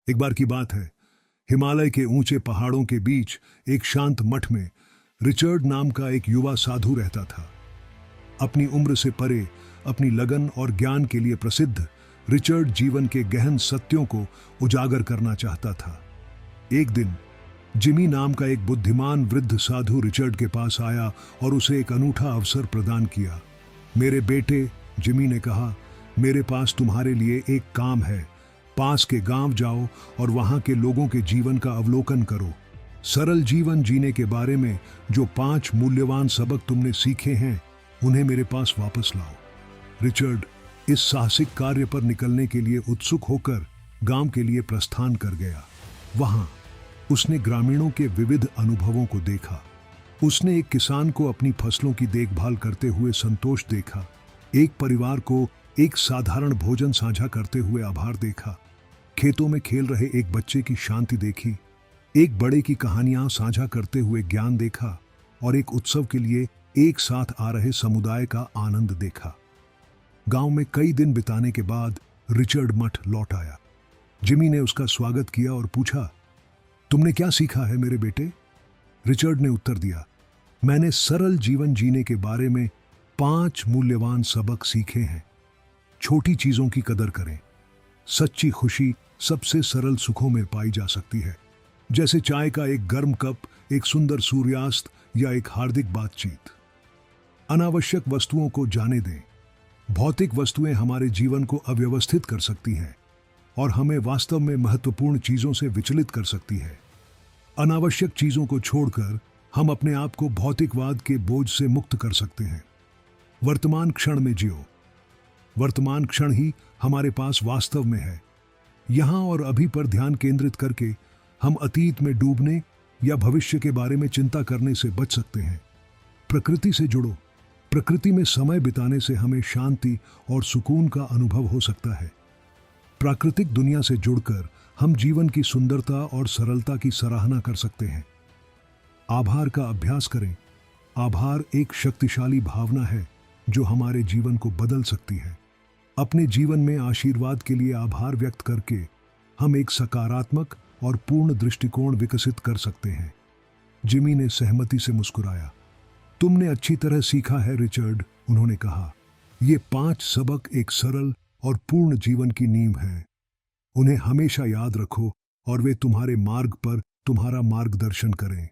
एक बार की बात है, हिमालय के ऊंचे पहाड़ों के बीच एक शांत मठ में रिचर्ड नाम का एक युवा साधु रहता था। अपनी उम्र से परे, अपनी लगन और ज्ञान के लिए प्रसिद्ध रिचर्ड जीवन के गहन सत्यों को उजागर करना चाहता था। एक दिन जिमी नाम का एक बुद्धिमान वृद्ध साधु रिचर्ड के पास आया और उसे एक अनूठा अवसर प्रदान किया। मेरे बेटे, जिमी ने कहा, मेरे पास तुम्हारे लिए एक काम है। पास के गांव जाओ और वहां के लोगों के जीवन का अवलोकन करो। सरल जीवन जीने के बारे में जो 5 मूल्यवान सबक तुमने सीखे हैं, उन्हें मेरे पास वापस लाओ। रिचर्ड इस साहसिक कार्य पर निकलने के लिए उत्सुक होकर गांव के लिए प्रस्थान कर गया। वहां उसने ग्रामीणों के विविध अनुभवों को देखा। उसने एक किसान को अपनी फसलों की देखभाल करते हुए संतोष देखा, एक परिवार को एक साधारण भोजन साझा करते हुए आभार देखा, खेतों में खेल रहे एक बच्चे की शांति देखी, एक बड़े की कहानियां साझा करते हुए ज्ञान देखा और एक उत्सव के लिए एक साथ आ रहे समुदाय का आनंद देखा। गांव में कई दिन बिताने के बाद रिचर्ड मठ लौट आया। जिमी ने उसका स्वागत किया और पूछा, तुमने क्या सीखा है मेरे बेटे? रिचर्ड ने उत्तर दिया, मैंने सरल जीवन जीने के बारे में 5 मूल्यवान सबक सीखे हैं। छोटी चीजों की कदर करें। सच्ची खुशी सबसे सरल सुखों में पाई जा सकती है, जैसे चाय का एक गर्म कप, एक सुंदर सूर्यास्त या एक हार्दिक बातचीत। अनावश्यक वस्तुओं को जाने दें। भौतिक वस्तुएं हमारे जीवन को अव्यवस्थित कर सकती हैं और हमें वास्तव में महत्वपूर्ण चीजों से विचलित कर सकती है। अनावश्यक चीजों को छोड़कर हम अपने आप को भौतिकवाद के बोझ से मुक्त कर सकते हैं। वर्तमान क्षण में जियो। वर्तमान क्षण ही हमारे पास वास्तव में है। यहां और अभी पर ध्यान केंद्रित करके हम अतीत में डूबने या भविष्य के बारे में चिंता करने से बच सकते हैं। प्रकृति से जुड़ो। प्रकृति में समय बिताने से हमें शांति और सुकून का अनुभव हो सकता है। प्राकृतिक दुनिया से जुड़कर हम जीवन की सुंदरता और सरलता की सराहना कर सकते हैं। आभार का अभ्यास करें। आभार एक शक्तिशाली भावना है जो हमारे जीवन को बदल सकती है। अपने जीवन में आशीर्वाद के लिए आभार व्यक्त करके हम एक सकारात्मक और पूर्ण दृष्टिकोण विकसित कर सकते हैं। जिमी ने सहमति से मुस्कुराया। तुमने अच्छी तरह सीखा है रिचर्ड, उन्होंने कहा। ये 5 सबक एक सरल और पूर्ण जीवन की नींव हैं। उन्हें हमेशा याद रखो और वे तुम्हारे मार्ग पर तुम्हारा मार्गदर्शन करें।